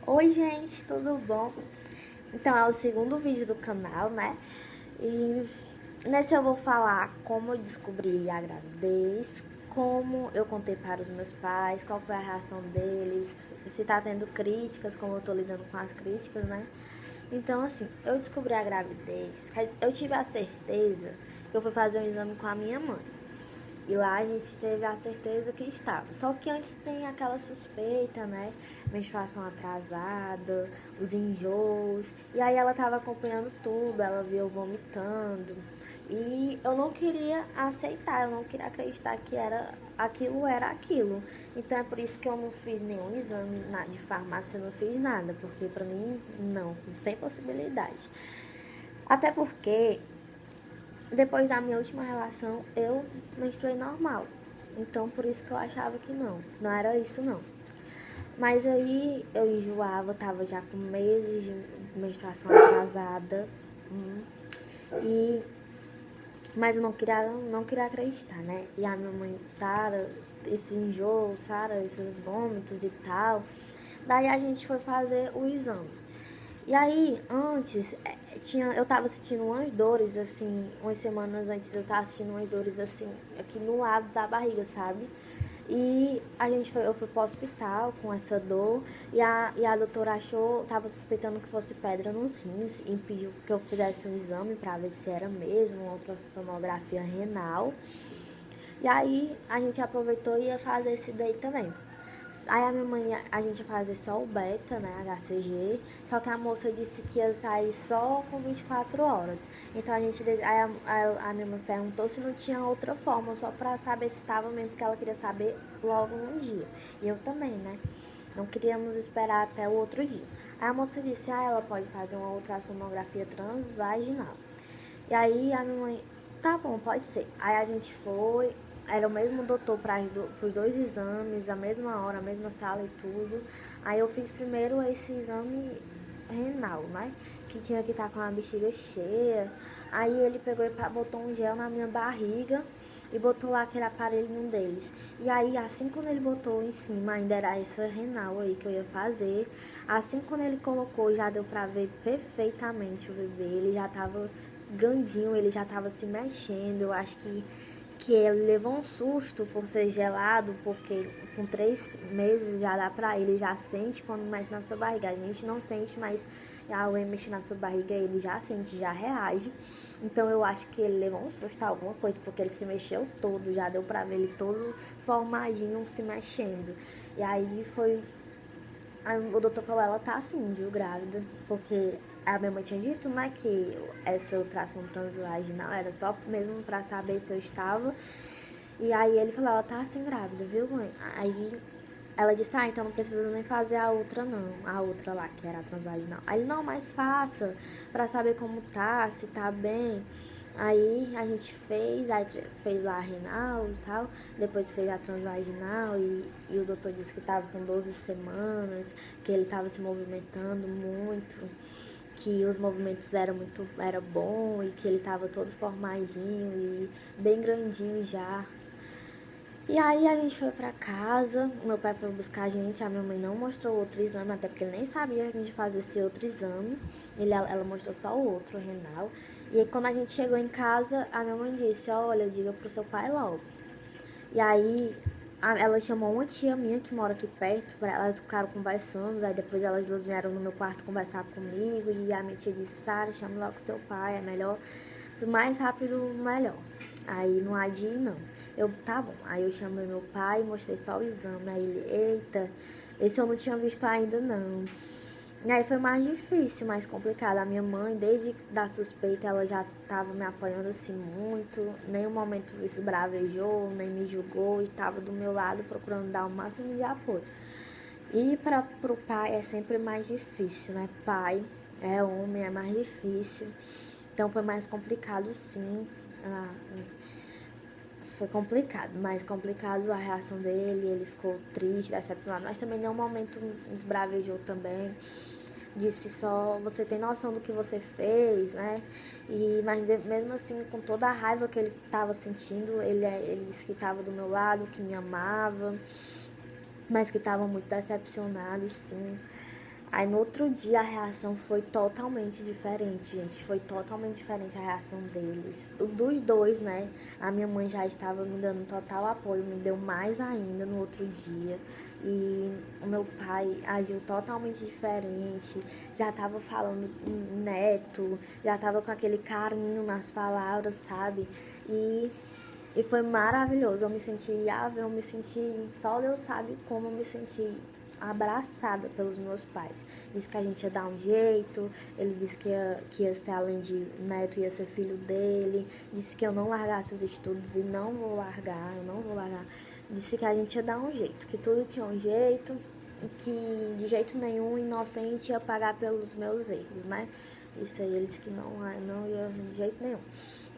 Oi, gente, tudo bom? Então, é o segundo vídeo do canal, né? E nesse eu vou falar como eu descobri a gravidez, como eu contei para os meus pais, qual foi a reação deles, se tá tendo críticas, como eu tô lidando com as críticas, né? Então, assim, eu descobri a gravidez, eu tive a certeza que eu fui fazer um exame com a minha mãe. E lá a gente teve a certeza que estava. Só que antes tem aquela suspeita, né? Menstruação atrasada, os enjoos. E aí ela estava acompanhando tudo, ela viu eu vomitando. E eu não queria aceitar, eu não queria acreditar que era aquilo. Então é por isso que eu não fiz nenhum exame de farmácia, eu não fiz nada, porque pra mim não, sem possibilidade. Até porque depois da minha última relação, eu menstruei normal. Então, por isso que eu achava que não era isso não. Mas aí eu enjoava, tava já com meses de menstruação atrasada. E mas eu não queria acreditar, né? E a minha mãe, Sara, esse enjoo, Sara, esses vômitos e tal. Daí a gente foi fazer o exame. E aí, antes, eu tava sentindo umas dores, assim, umas semanas antes eu tava sentindo umas dores, assim, aqui no lado da barriga, sabe? E eu fui pro hospital com essa dor e a doutora tava suspeitando que fosse pedra nos rins e pediu que eu fizesse um exame pra ver se era mesmo, uma ultrassonografia renal. E aí a gente aproveitou e ia fazer esse daí também. Aí a minha mãe, a gente ia fazer só o beta, né, HCG, só que a moça disse que ia sair só com 24 horas. Então aí a minha mãe perguntou se não tinha outra forma, só pra saber se tava mesmo, porque ela queria saber logo no dia. E eu também, né? Não queríamos esperar até o outro dia. Aí a moça disse, ela pode fazer uma ultrassonografia transvaginal. E aí a minha mãe, tá bom, pode ser. Aí a gente foi, era o mesmo doutor para os dois exames, a mesma hora, a mesma sala e tudo. Aí eu fiz primeiro esse exame renal, né? Que tinha que estar com a bexiga cheia. Aí ele pegou e botou um gel na minha barriga e botou lá aquele aparelho em um deles. E aí, assim quando ele botou em cima, ainda era essa renal aí que eu ia fazer. Assim quando ele colocou, já deu pra ver perfeitamente o bebê. Ele já tava grandinho, ele já tava se mexendo. Eu acho que ele levou um susto por ser gelado, porque com 3 meses já dá pra ele, já sente quando mexe na sua barriga. A gente não sente, mas ao mexer na sua barriga ele já sente, já reage. Então eu acho que ele levou um susto, alguma coisa, porque ele se mexeu todo, já deu pra ver ele todo formadinho se mexendo. E aí foi. Aí o doutor falou, ela tá assim, viu, grávida, porque a minha mãe tinha dito, né, que essa ultrassom transvaginal era só mesmo pra saber se eu estava. E aí ele falou, ela tá assim grávida, viu, mãe? Aí ela disse, então não precisa nem fazer a outra não, a outra lá, que era a transvaginal. Aí ele, não, mas faça, pra saber como tá, se tá bem. Aí a gente fez lá a renal e tal, depois fez a transvaginal e o doutor disse que tava com 12 semanas, que ele tava se movimentando muito, que os movimentos era bom e que ele tava todo formadinho e bem grandinho já. E aí a gente foi pra casa, meu pai foi buscar a gente, a minha mãe não mostrou outro exame, até porque ele nem sabia que a gente fazia esse outro exame. Ela mostrou só o outro, o renal. E aí quando a gente chegou em casa, a minha mãe disse, olha, diga pro seu pai logo. E aí ela chamou uma tia minha que mora aqui perto, elas ficaram conversando, aí depois elas duas vieram no meu quarto conversar comigo, e a minha tia disse, Sara, chama logo seu pai, é melhor, o mais rápido, melhor. Aí não adie não. Eu, tá bom. Aí eu chamei meu pai, mostrei só o exame, aí ele, eita, esse eu não tinha visto ainda não. E aí foi mais difícil, mais complicado. A minha mãe, desde da suspeita, ela já estava me apoiando assim muito. Nenhum momento esbravejou, nem me julgou e estava do meu lado procurando dar o máximo de apoio. E pro pai é sempre mais difícil, né? Pai é homem, é mais difícil. Então foi mais complicado sim. Ah, foi complicado, mais complicado a reação dele, ele ficou triste, decepcionado, mas também nenhum momento esbravejou também. Disse só, você tem noção do que você fez, né? Mas mesmo assim, com toda a raiva que ele estava sentindo, ele disse que estava do meu lado, que me amava, mas que estava muito decepcionado, sim. Aí no outro dia a reação foi totalmente diferente, gente. Foi totalmente diferente a reação deles. Dos dois, né? A minha mãe já estava me dando total apoio, me deu mais ainda no outro dia. E o meu pai agiu totalmente diferente. Já estava falando neto, já estava com aquele carinho nas palavras, sabe? E foi maravilhoso. Eu me senti, só Deus sabe como eu me senti abraçada pelos meus pais. Disse que a gente ia dar um jeito, ele disse que ia ser, além de neto, ia ser filho dele, disse que eu não largasse os estudos e não vou largar, eu não vou largar. Disse que a gente ia dar um jeito, que tudo tinha um jeito, que de jeito nenhum inocente ia pagar pelos meus erros, né? Isso aí, eles que não ia de jeito nenhum.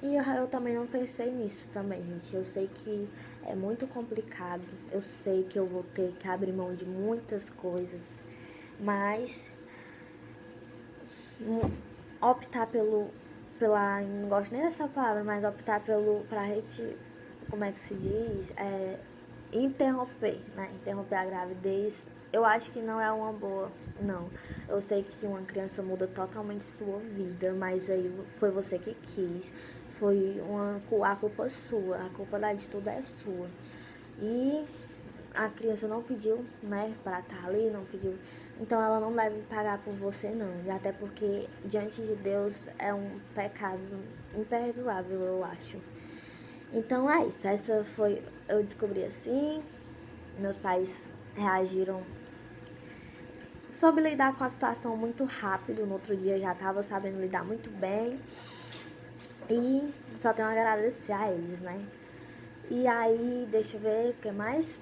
E eu também não pensei nisso também, gente. Eu sei que é muito complicado. Eu sei que eu vou ter que abrir mão de muitas coisas. Mas optar não gosto nem dessa palavra, mas optar pra gente, como é que se diz? Interromper, né? Interromper a gravidez, eu acho que não é uma boa, não. Eu sei que uma criança muda totalmente sua vida, mas aí foi você que quis, a culpa sua, a culpa de tudo é sua. E a criança não pediu, né, para estar ali, não pediu. Então ela não deve pagar por você, não. E até porque diante de Deus é um pecado imperdoável, eu acho. Então é isso. Eu descobri assim. Meus pais reagiram, soube lidar com a situação muito rápido. No outro dia já estava sabendo lidar muito bem. E só tenho a agradecer a eles, né? E aí, deixa eu ver o que mais.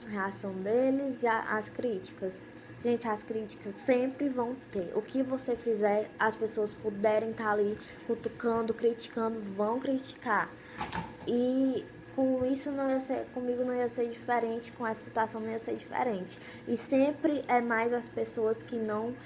A reação deles e as críticas. Gente, as críticas sempre vão ter. O que você fizer, as pessoas puderem estar ali cutucando, criticando, vão criticar. E com isso comigo não ia ser diferente, com essa situação não ia ser diferente. E sempre é mais as pessoas que não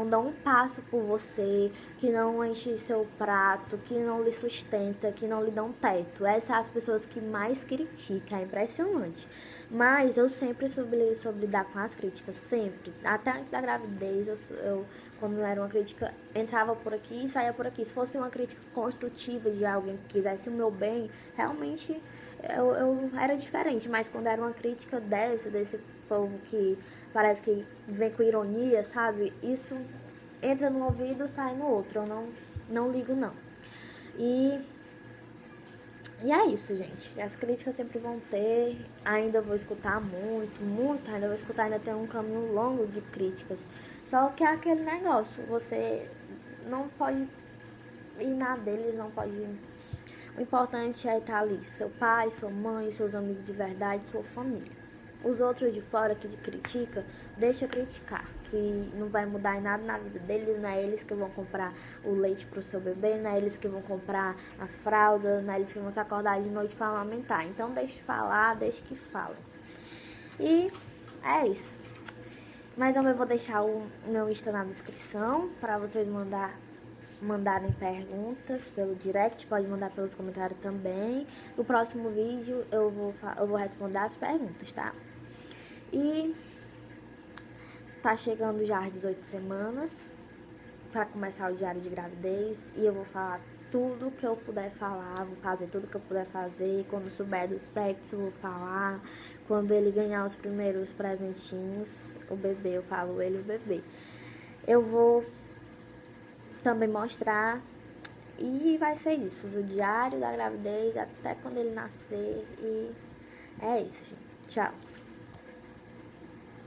dão um passo por você, que não enchem seu prato, que não lhe sustenta, que não lhe dão teto. Essas são as pessoas que mais criticam, é impressionante. Mas eu sempre soube lidar com as críticas, sempre. Até antes da gravidez, eu quando era uma crítica, entrava por aqui e saía por aqui. Se fosse uma crítica construtiva de alguém que quisesse o meu bem, realmente eu era diferente. Mas quando era uma crítica desse povo que parece que vem com ironia, sabe? Isso entra no ouvido e sai no outro. Eu não ligo, não. E é isso, gente. As críticas sempre vão ter. Ainda vou escutar muito. Ainda vou escutar, ainda tem um caminho longo de críticas. Só que é aquele negócio. Você não pode ir na deles, não pode. O importante é estar ali. Seu pai, sua mãe, seus amigos de verdade, sua família. Os outros de fora que te critica, deixa criticar, que não vai mudar em nada na vida deles, não é eles que vão comprar o leite pro seu bebê, não é eles que vão comprar a fralda, não é eles que vão se acordar de noite para amamentar. Então deixa falar, deixa que falem. E é isso. Mas eu vou deixar o meu Insta na descrição para vocês mandarem perguntas pelo direct, pode mandar pelos comentários também. No próximo vídeo eu vou responder as perguntas, tá? E tá chegando já às 18 semanas para começar o diário de gravidez e eu vou falar tudo que eu puder falar, vou fazer tudo que eu puder fazer. Quando souber do sexo, vou falar. Quando ele ganhar os primeiros presentinhos, o bebê, eu falo ele e o bebê. Eu vou também mostrar e vai ser isso, do diário da gravidez até quando ele nascer. E é isso, gente. Tchau.